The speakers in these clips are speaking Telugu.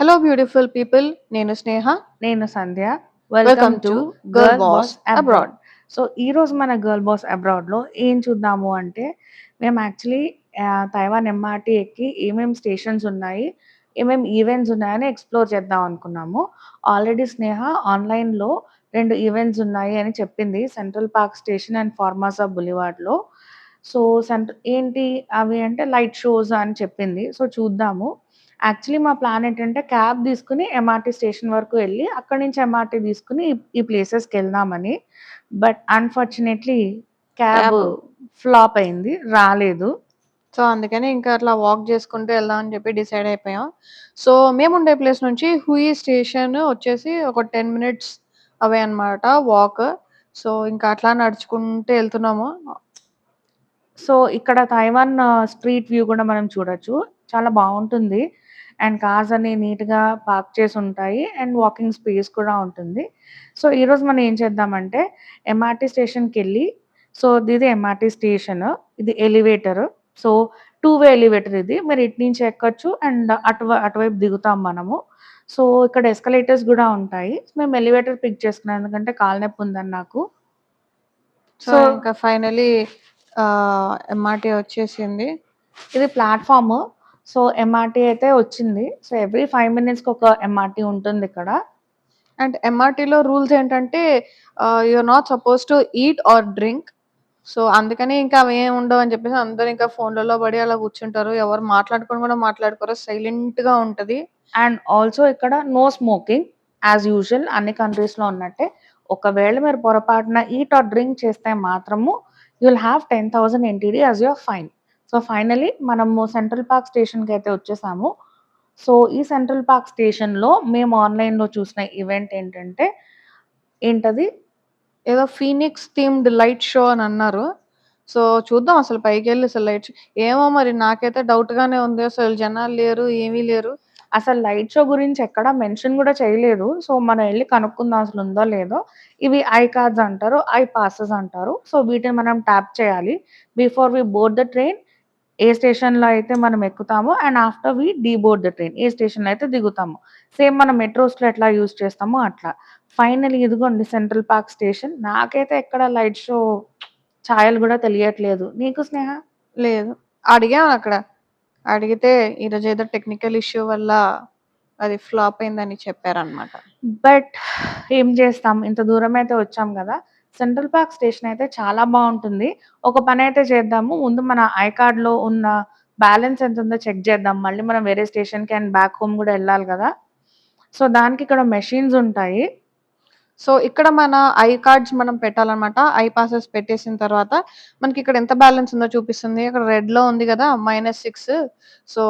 Hello beautiful people. నేను స్నేహ. నేను Sandhya. Welcome welcome to to girl girl boss boss abroad. Abroad. So ఈరోజు మన గర్ల్ బాస్ అబ్రాడ్లో ఏం చూద్దాము అంటే మేము యాక్చువల్లీ తైవాన్ ఎంఆర్టీ ఎక్కి ఏమేమి స్టేషన్స్ ఉన్నాయి, ఏమేమి ఈవెంట్స్ ఉన్నాయని ఎక్స్ప్లోర్ చేద్దాం అనుకున్నాము. ఆల్రెడీ స్నేహ ఆన్లైన్లో 2 ఈవెంట్స్ ఉన్నాయి అని చెప్పింది, central park station and Formosa బులివార్డ్లో. సో ఏంటి అవి అంటే లైట్ షోస్ అని చెప్పింది. సో చూద్దాము. యాక్చువల్లీ మా ప్లాన్ ఏంటంటే క్యాబ్ తీసుకొని ఎంఆర్టీ స్టేషన్ వరకు వెళ్ళి అక్కడి నుంచి ఎంఆర్టీ తీసుకొని ఈ ప్లేసెస్‌కెళ్దామని. But unfortunately cab cab. Flop అయింది. రాలేదు. సో అందుకని ఇంకా అట్లా వాక్ చేసుకుంటూ వెళ్దాం అని చెప్పి డిసైడ్ అయిపోయాం. సో మేముండే ప్లేస్ నుంచి హుయి స్టేషన్ వచ్చేసి ఒక 10 మినిట్స్ అవే అన్నమాట వాక్. సో ఇంకా అట్లా నడుచుకుంటూ వెళ్తున్నాము. సో ఇక్కడ తైవాన్ స్ట్రీట్ వ్యూ కూడా మనం చూడొచ్చు. చాలా బావుంటుంది. అండ్ కార్స్ అన్నీ నీట్‌గా పార్క్ చేసుంటాయి. అండ్ వాకింగ్ స్పేస్ కూడా ఉంటుంది. సో ఈరోజు మనం ఏం చేద్దామంటే ఎంఆర్టీ స్టేషన్‌కెళ్ళి, సో ఇది ఎంఆర్టీ స్టేషను. ఇది ఎలివేటరు. సో 2 వే ఎలివేటర్ ఇది. మీరు ఇటు నుంచి ఎక్కొచ్చు అండ్ అటువైపు దిగుతాం మనము. సో ఇక్కడ ఎస్కలేటర్స్ గూడా ఉంటాయి. మేము ఎలివేటర్ పిక్ చేసుకున్నాం. ఎందుకంటే కాలు నొప్పి ఉందని నాకు. సో సో ఇంకా ఫైనలీ ఎంఆర్టీ వచ్చేసింది. ఇది ప్లాట్‌ఫార్ము. సో, ఎంఆర్‌టీ అయితే వచ్చింది. సో, ఎవ్రీ 5 మినిట్స్‌కి ఒక ఎంఆర్‌టీ ఉంటుందిక్కడ. అండ్ ఎంఆర్టీలో రూల్స్ ఏంటంటే you are not suppose to eat or drink. So అందుకని ఇంకా అవేం ఉండవని చెప్పేసి అందరూ ఇంకా ఫోన్‌లలో పడి అలా కూర్చుంటారు. ఎవరు మాట్లాడుకొని కూడా మాట్లాడుకోరు. సైలెంట్‌గా ఉంటది. అండ్ ఆల్సో ఇక్కడ నో స్మోకింగ్ యాజ్ యూజువల్ అన్ని కంట్రీస్‌లో ఉన్నట్టే. ఒకవేళ మీరు పొరపాటున ఈట్ ఆర్ డ్రింక్ చేస్తే మాత్రము you will have 10,000 NTD as your fine. So, finally మనము సెంట్రల్ పార్క్ స్టేషన్‌కైతే వచ్చేసాము. సో, ఈ సెంట్రల్ పార్క్ స్టేషన్‌లో మేము ఆన్‌లైన్‌లో చూసిన ఈవెంట్ ఏంటంటే ఏంటది? ఏదో ఫీనిక్స్ థీమ్డ్ లైట్ షో అని అన్నారు. సో చూద్దాం అసలు పైకెళ్ళి అసలు లైట్ షో ఏమో మరి నాకైతే డౌట్‌గానే ఉంది. అసలు జనాలు లేరు, ఏమీ లేరు. అసలు లైట్ షో గురించి ఎక్కడా మెన్షన్ గూడా చేయలేదు. సో, మనం ఎళ్లి కనుక్కుందాం అసలుందో లేదో. ఇవి ఐ కార్డ్స్ అంటారు. ఐ పాసెస్ అంటారు. సో, వీటిని మనం ట్యాప్ చేయాలి. Before we board the train ఏ స్టేషన్‌లో అయితే మనం ఎక్కుతామో and after we deboard the train ఏ స్టేషన్‌లో అయితే దిగుతామో. సేమ్ మనం మెట్రోస్‌లో ఎట్లా యూజ్ చేస్తామో అట్లా. ఫైనల్లీ ఇదిగోండి సెంట్రల్ పార్క్ స్టేషన్. నాకైతే ఎక్కడ లైట్ షో ఛాయలు గూడా తెలియట్లేదు. నీకు స్నేహ? లేదు. అడిగాం అక్కడ. అడిగితే ఈరోజు ఏదో టెక్నికల్ ఇష్యూ వల్ల అది ఫ్లాప్ అయిందని చెప్పారన్నమాట. బట్ ఏం చేస్తాం? ఇంత దూరమైతే వచ్చాం గదా! సెంట్రల్ పార్క్ స్టేషన్ అయితే చాలా బావుంటుంది. ఒక పనైతే చేద్దాము. ముందు మన ఐ కార్డ్‌లో ఉన్న బ్యాలెన్స్ ఎంతుందో చెక్ చేద్దాం. మళ్ళీ మనం వేరే స్టేషన్‌కి అండ్ బ్యాక్ హోమ్ గూడా ఎళ్ళాలి గదా! సో, దానికి ఇక్కడ మెషిన్స్ ఉంటాయి. సో ఇక్కడ మన ఐ కార్డ్స్ మనం పెట్టాలన్నమాట. ఐ పాసెస్ పెట్టేసిన తర్వాత మనకిక్కడ ఎంత బ్యాలెన్స్ ఉందో చూపిస్తుంది. అక్కడ రెడ్‌లో ఉంది గదా! -6. సో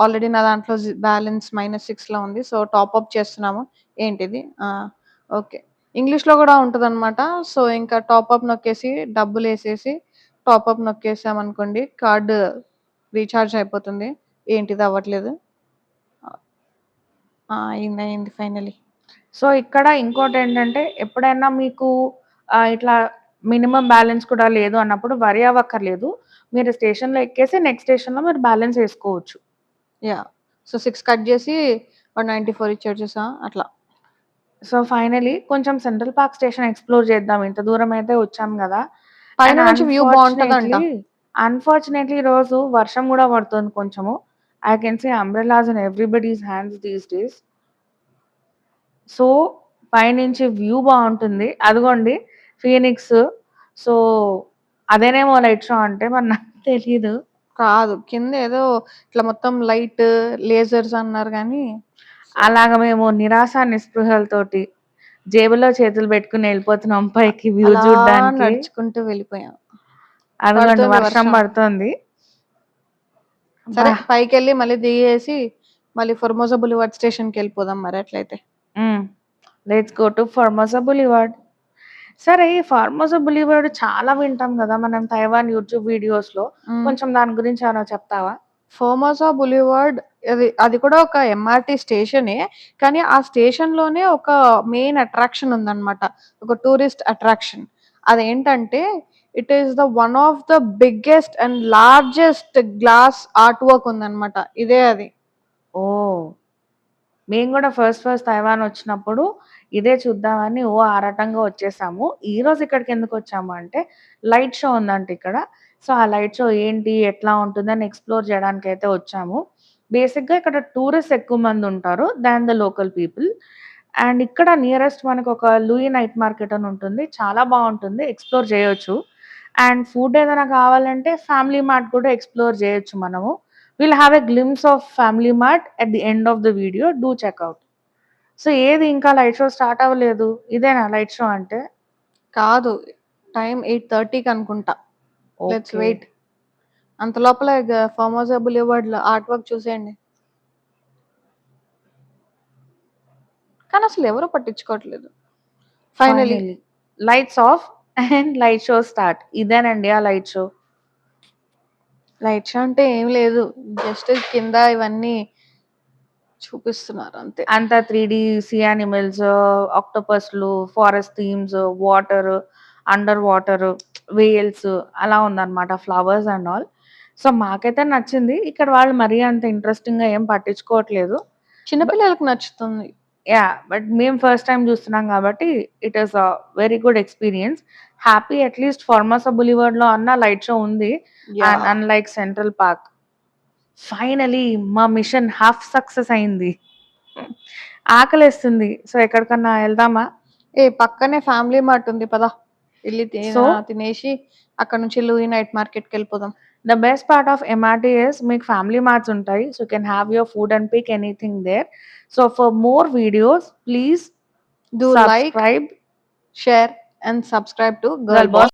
ఆల్రెడీ నా దాంట్లో బ్యాలెన్స్ -6లో ఉంది. సో టాప్ అప్ చేస్తున్నాము. ఏంటిది? ఓకే. ఇంగ్లీష్‌లో గూడా ఉంటదన్నమాట. సో ఇంకా టాప్ అప్ నొక్కేసి డబ్బులేసేసి టాప్ అప్ నొక్కేసామనుకోండి కార్డ్ రీచార్జ్ అయిపోతుంది. ఏంటిది అవ్వట్లేదు. అయింది ఫైనల్లీ. సో, ఇక్కడ ఇంకోటేంటంటే ఎప్పుడైనా మీకు ఇట్లా మినిమమ్ బ్యాలెన్స్ కూడా లేదు అన్నప్పుడు వరీ అవ్వక్కర్లేదు. మీరు స్టేషన్‌లో ఎక్కేసి నెక్స్ట్ స్టేషన్‌లో మీరు బ్యాలెన్స్ ఏసుకోవచ్చు. యాహ్! సో 6 కట్ జేసి 194 ఇచ్చేసేసా అట్లా. సో, ఫైనల్లీ కొంచెం సెంట్రల్ పార్క్ స్టేషన్ ఎక్స్‌ప్లోర్ చేద్దాం. ఇంత దూరమైతే వచ్చాం గదా! పైన అండ్ నుంచి వ్యూ బావుంటదంట. అన్‌ఫార్చునేట్‌లీ ఈరోజు వర్షం గూడా పడుతుంది కొంచెము. I can see umbrellas in everybody's hands these days. So, పైనుంచి వ్యూ బావుంటుంది. అదిగోండి ఫీనిక్స్. సో, అదేనేమో లైట్ షో అంటే మరి నాకు తెలీదు. కాదు. కిందేదో ఇట్లా మొత్తం లైట్, లేజర్స్ అన్నారు గానీ సో, అలాగా మేము నిరాశ, నిస్పృహలతోటి జేబులో చేతులు పెట్టుకొని ఎళ్ళిపోతున్నాం పైకి వ్యూ అలా చూడ్డానికి. నడుచుకుంటూ వెళ్ళిపోయాం. అదిగోండి పడుతుంది వర్షం వర్షం. పడుతోంది. సరే అబ్బా! పైకెళ్ళి మళ్ళీ దిగేసి మళ్ళీ ఫొర్మోసా బులివార్డ్ స్టేషన్‌కెళ్ళిపోదాం మరి అట్లయితే. Hmm. Let's go to Formosa boulevard. సరే ఈ ఫార్మోసా బులివార్డ్ చాలా వింటాం గదా! మనం తైవాన్ యూట్యూబ్ వీడియోస్‌లో. హ్మ్. కొంచెం దాని గురించి ఏమైనా చెప్తావా? ఫోమోసా బులివార్డ్ అది కూడా ఒక ఎంఆర్‌టీ స్టేషనే. కానీ ఆ స్టేషన్‌లోనే ఒక మెయిన్ అట్రాక్షన్ ఉందన్నమాట. ఒక టూరిస్ట్ అట్రాక్షన్. అదేంటంటే it is the one of the biggest and largest glass art work ఉందన్నమాట. ఇదే అది. ఓహ్! మేము గూడా ఫస్ట్ తైవాన్ వచ్చినప్పుడు ఇదే చూద్దామని ఆరాటంగా వచ్చేసాము. ఈరోజు ఇక్కడికెందుకొచ్చాము అంటే లైట్ షో ఉందంట ఇక్కడ. సో, ఆ లైట్ షో ఏంటి? ఎట్లా ఉంటుందని ఎక్స్‌ప్లోర్ చేయడానికైతే వచ్చాము. బేసిక్‌గా ఇక్కడ టూరిస్ట్స్ ఎక్కువ మందుంటారు than the local people. And ఇక్కడ నియరెస్ట్ మనకొక లూయి నైట్ మార్కెట్ అని ఉంటుంది. చాలా బావుంటుంది. ఎక్స్‌ప్లోర్ చేయొచ్చు. అండ్ ఫుడ్ ఏదైనా కావాలంటే ఫ్యామిలీ మార్ట్ కూడా ఎక్స్‌ప్లోర్ చేయొచ్చు మనము. Will have a glimpse of Family Mart at the end of the video. Do check out. So, ఏది ఇంకా లైట్ షో స్టార్ట్ అవ్వలేదు. ఇదేనా లైట్ షో అంటే? కాదు. టైం 8:30కి అనుకుంటా. Let's okay. వెయిట్. అంత లోపల ఫార్మోసా బులివర్డ్‌లో ఆర్ట్ వర్క్ చూసేయండి. కానీ అసలు ఎవరు పట్టించుకోవట్లేదు. Finally finally lights off and light show start. ఇదేనండి ఆ లైట్ షో. లైట్ షో అంటే ఏం లేదు. జస్ట్ కింద ఇవన్నీ చూపిస్తున్నారు అంతే. అంతా 3 సీ యానిమల్స్, ఆక్టోపస్‌లు, forest themes, water, under water, whales అలా ఉందన్నమాట. Flowers and all. సో, మాకైతే నచ్చింది. ఇక్కడ వాళ్ళు మరీ అంత ఇంట్రెస్టింగ్‌గా ఏం పట్టించుకోవట్లేదు. చిన్న పిల్లలకి నచ్చుతుంది. బట్ మేము ఫస్ట్ టైమ్ చూస్తున్నాం కాబట్టి it is a very good experience. Happy at least Formosa బులివర్డ్‌లో అన్న లైట్ షో ఉంది. And yeah! Unlike Central Park. Finally మా మిషన్ హాఫ్ సక్సెస్ అయింది. ఆకలేస్తుంది. సో, ఎక్కడికన్నా ఎళ్దామా? పక్కనే ఫ్యామిలీ మార్ట్ ఉంది పద. ఎళ్లి సో, తినేసి అక్కడి నుంచి లూయి నైట్ మార్కెట్‌కెళ్ళిపోదాం. The best part of MRT is మీకు ఫ్యామిలీ మార్ట్స్ ఉంటాయి. So, you can have your food and pick anything there. So, for more videos please Do like, subscribe share and subscribe to Girl girl boss Boss.